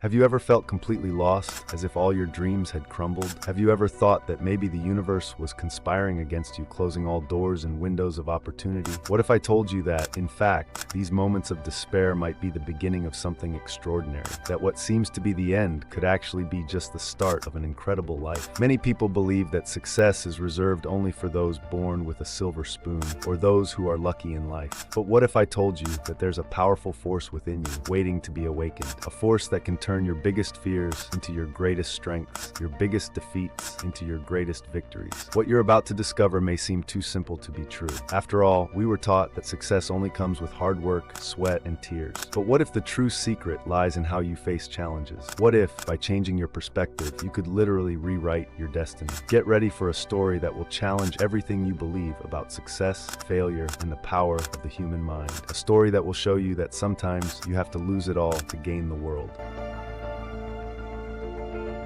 Have you ever felt completely lost, as if all your dreams had crumbled? Have you ever thought that maybe the universe was conspiring against you, closing all doors and windows of opportunity? What if I told you that, in fact, these moments of despair might be the beginning of something extraordinary? That what seems to be the end could actually be just the start of an incredible life? Many people believe that success is reserved only for those born with a silver spoon, or those who are lucky in life. But what if I told you that there's a powerful force within you, waiting to be awakened? A force that can turn your biggest fears into your greatest strengths, your biggest defeats into your greatest victories. What you're about to discover may seem too simple to be true. After all, we were taught that success only comes with hard work, sweat, and tears. But what if the true secret lies in how you face challenges? What if, by changing your perspective, you could literally rewrite your destiny? Get ready for a story that will challenge everything you believe about success, failure, and the power of the human mind. A story that will show you that sometimes you have to lose it all to gain the world.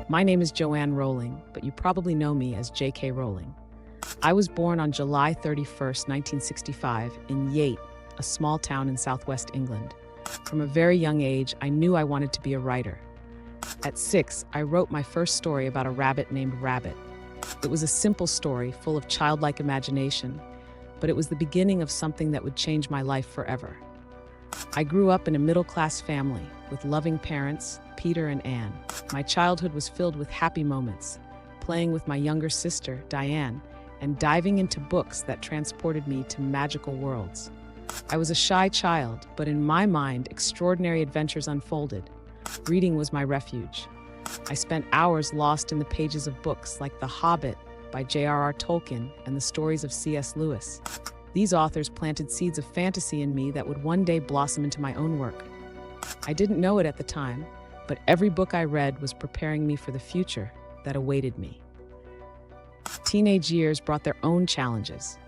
My name is Joanne Rowling, but you probably know me as J.K. Rowling. I was born on July 31st, 1965, in Yate, a small town in southwest England. From a very young age, I knew I wanted to be a writer. At 6, I wrote my first story about a rabbit named Rabbit. It was a simple story full of childlike imagination, but it was the beginning of something that would change my life forever. I grew up in a middle-class family with loving parents, Peter and Anne. My childhood was filled with happy moments, playing with my younger sister, Diane, and diving into books that transported me to magical worlds. I was a shy child, but in my mind, extraordinary adventures unfolded. Reading was my refuge. I spent hours lost in the pages of books like The Hobbit by J.R.R. Tolkien and the stories of C.S. Lewis. These authors planted seeds of fantasy in me that would one day blossom into my own work. I didn't know it at the time, but every book I read was preparing me for the future that awaited me. Teenage years brought their own challenges.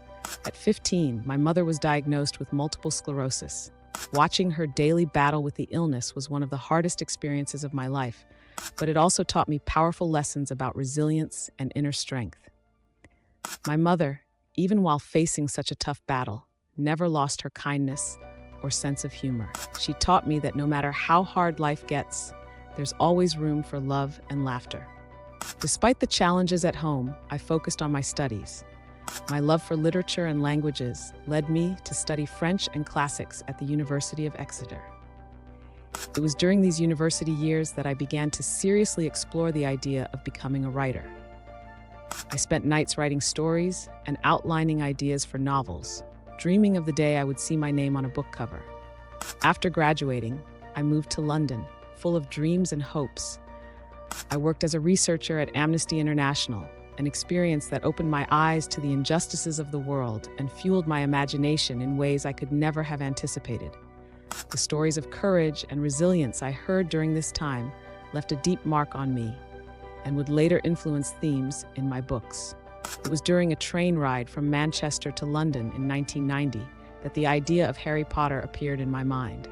At 15, my mother was diagnosed with multiple sclerosis. Watching her daily battle with the illness was one of the hardest experiences of my life, but it also taught me powerful lessons about resilience and inner strength. My mother, even while facing such a tough battle, never lost her kindness or sense of humor. She taught me that no matter how hard life gets, there's always room for love and laughter. Despite the challenges at home, I focused on my studies. My love for literature and languages led me to study French and classics at the University of Exeter. It was during these university years that I began to seriously explore the idea of becoming a writer. I spent nights writing stories and outlining ideas for novels, dreaming of the day I would see my name on a book cover. After graduating, I moved to London, full of dreams and hopes. I worked as a researcher at Amnesty International, an experience that opened my eyes to the injustices of the world and fueled my imagination in ways I could never have anticipated. The stories of courage and resilience I heard during this time left a deep mark on me and would later influence themes in my books. It was during a train ride from Manchester to London in 1990 that the idea of Harry Potter appeared in my mind.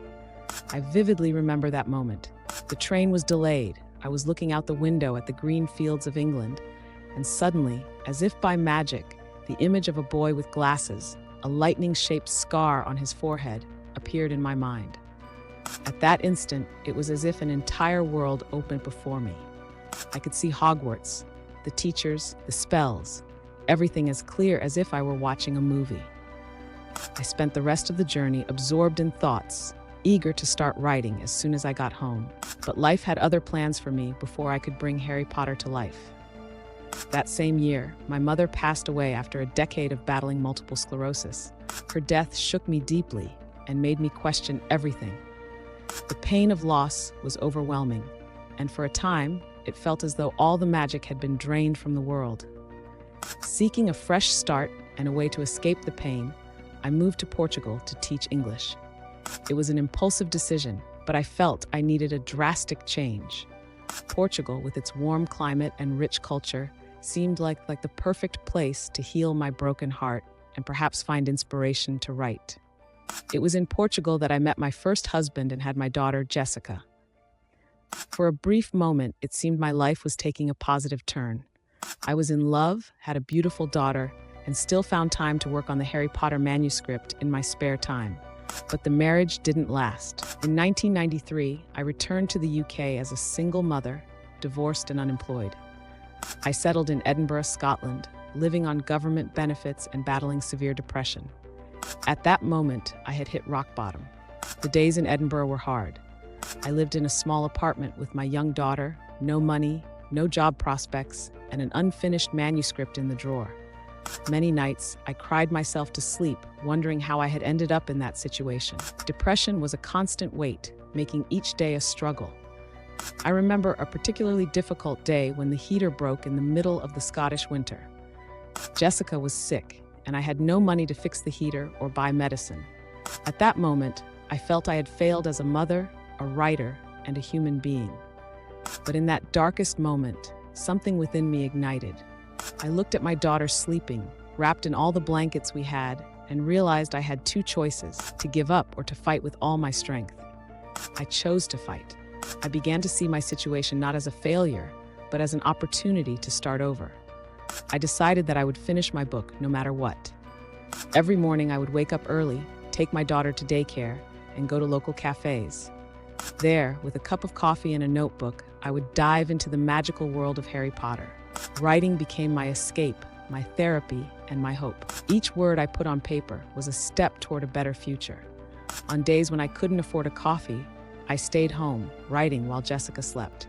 I vividly remember that moment. The train was delayed. I was looking out the window at the green fields of England, and suddenly, as if by magic, the image of a boy with glasses, a lightning-shaped scar on his forehead, appeared in my mind. At that instant, it was as if an entire world opened before me. I could see Hogwarts, the teachers, the spells, everything as clear as if I were watching a movie. I spent the rest of the journey absorbed in thoughts, eager to start writing as soon as I got home. But life had other plans for me before I could bring Harry Potter to life. That same year, my mother passed away after a decade of battling multiple sclerosis. Her death shook me deeply and made me question everything. The pain of loss was overwhelming, and for a time, it felt as though all the magic had been drained from the world. Seeking a fresh start and a way to escape the pain, I moved to Portugal to teach English. It was an impulsive decision, but I felt I needed a drastic change. Portugal, with its warm climate and rich culture, seemed like the perfect place to heal my broken heart and perhaps find inspiration to write. It was in Portugal that I met my first husband and had my daughter, Jessica. For a brief moment, it seemed my life was taking a positive turn. I was in love, had a beautiful daughter, and still found time to work on the Harry Potter manuscript in my spare time. But the marriage didn't last. In 1993, I returned to the UK as a single mother, divorced and unemployed. I settled in Edinburgh, Scotland, living on government benefits and battling severe depression. At that moment, I had hit rock bottom. The days in Edinburgh were hard. I lived in a small apartment with my young daughter, no money, no job prospects, and an unfinished manuscript in the drawer. Many nights, I cried myself to sleep, wondering how I had ended up in that situation. Depression was a constant weight, making each day a struggle. I remember a particularly difficult day when the heater broke in the middle of the Scottish winter. Jessica was sick, and I had no money to fix the heater or buy medicine. At that moment, I felt I had failed as a mother, a writer, and a human being. But in that darkest moment, something within me ignited. I looked at my daughter sleeping, wrapped in all the blankets we had, and realized I had two choices: to give up or to fight with all my strength. I chose to fight. I began to see my situation not as a failure, but as an opportunity to start over. I decided that I would finish my book no matter what. Every morning I would wake up early, take my daughter to daycare, and go to local cafes. There, with a cup of coffee and a notebook, I would dive into the magical world of Harry Potter. Writing became my escape, my therapy, and my hope. Each word I put on paper was a step toward a better future. On days when I couldn't afford a coffee, I stayed home, writing while Jessica slept.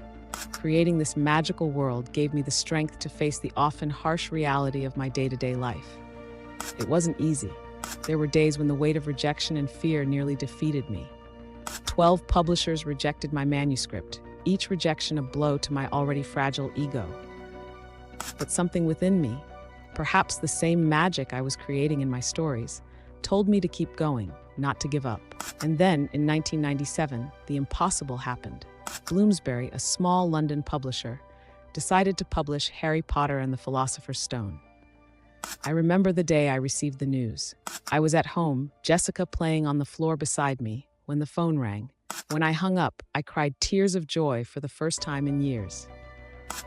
Creating this magical world gave me the strength to face the often harsh reality of my day-to-day life. It wasn't easy. There were days when the weight of rejection and fear nearly defeated me. 12 publishers rejected my manuscript, each rejection a blow to my already fragile ego. But something within me, perhaps the same magic I was creating in my stories, told me to keep going, not to give up. And then, in 1997, the impossible happened. Bloomsbury, a small London publisher, decided to publish Harry Potter and the Philosopher's Stone. I remember the day I received the news. I was at home, Jessica playing on the floor beside me, when the phone rang. When I hung up, I cried tears of joy for the first time in years.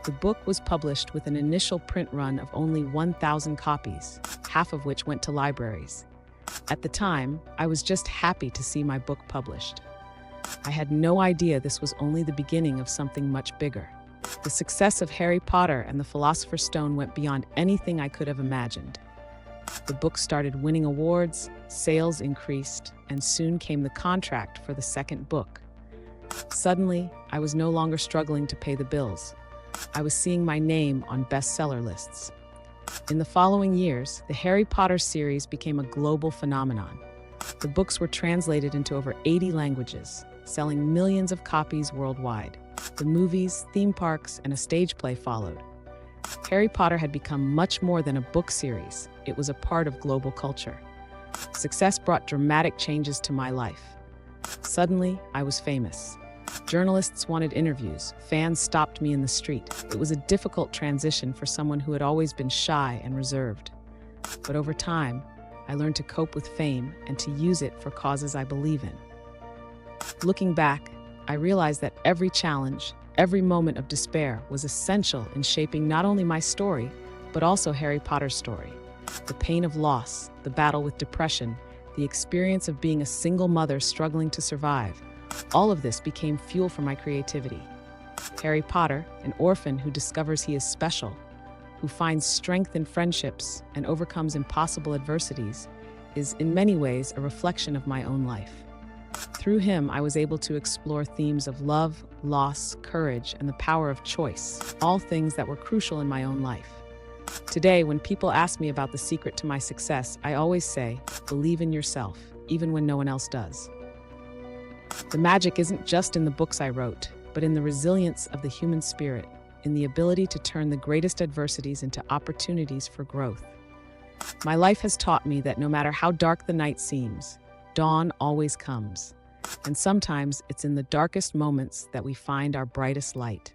The book was published with an initial print run of only 1,000 copies, half of which went to libraries. At the time, I was just happy to see my book published. I had no idea this was only the beginning of something much bigger. The success of Harry Potter and the Philosopher's Stone went beyond anything I could have imagined. The book started winning awards, sales increased, and soon came the contract for the second book. Suddenly, I was no longer struggling to pay the bills. I was seeing my name on bestseller lists. In the following years, the Harry Potter series became a global phenomenon. The books were translated into over 80 languages, selling millions of copies worldwide. The movies, theme parks, and a stage play followed. Harry Potter had become much more than a book series. It was a part of global culture. Success brought dramatic changes to my life. Suddenly, I was famous. Journalists wanted interviews. Fans stopped me in the street. It was a difficult transition for someone who had always been shy and reserved. But over time, I learned to cope with fame and to use it for causes I believe in. Looking back, I realized that every challenge, every moment of despair was essential in shaping not only my story, but also Harry Potter's story. The pain of loss, the battle with depression, the experience of being a single mother struggling to survive, all of this became fuel for my creativity. Harry Potter, an orphan who discovers he is special, who finds strength in friendships and overcomes impossible adversities, is in many ways a reflection of my own life. Through him, I was able to explore themes of love, loss, courage, and the power of choice, all things that were crucial in my own life. Today, when people ask me about the secret to my success, I always say, believe in yourself, even when no one else does. The magic isn't just in the books I wrote, but in the resilience of the human spirit, in the ability to turn the greatest adversities into opportunities for growth. My life has taught me that no matter how dark the night seems, dawn always comes. And sometimes it's in the darkest moments that we find our brightest light.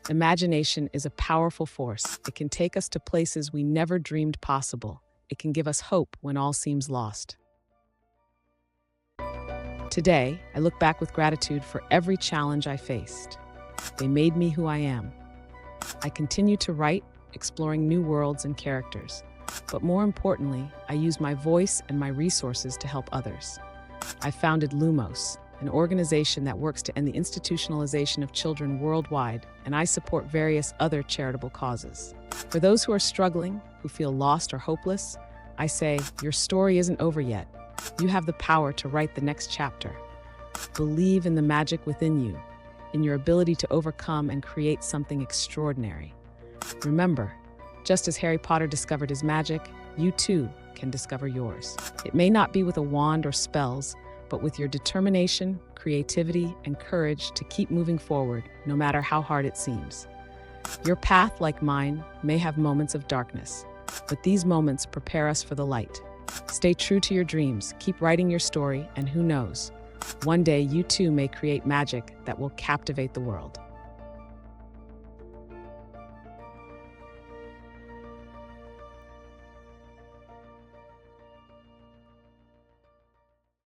Imagination is a powerful force. It can take us to places we never dreamed possible. It can give us hope when all seems lost. Today, I look back with gratitude for every challenge I faced. They made me who I am. I continue to write, exploring new worlds and characters. But more importantly, I use my voice and my resources to help others. I founded Lumos, an organization that works to end the institutionalization of children worldwide, and I support various other charitable causes. For those who are struggling, who feel lost or hopeless, I say, your story isn't over yet. You have the power to write the next chapter. Believe in the magic within you, in your ability to overcome and create something extraordinary. Remember, just as Harry Potter discovered his magic, you too can discover yours. It may not be with a wand or spells, but with your determination, creativity, and courage to keep moving forward, no matter how hard it seems. Your path, like mine, may have moments of darkness, but these moments prepare us for the light. Stay true to your dreams, keep writing your story, and who knows, one day you too may create magic that will captivate the world.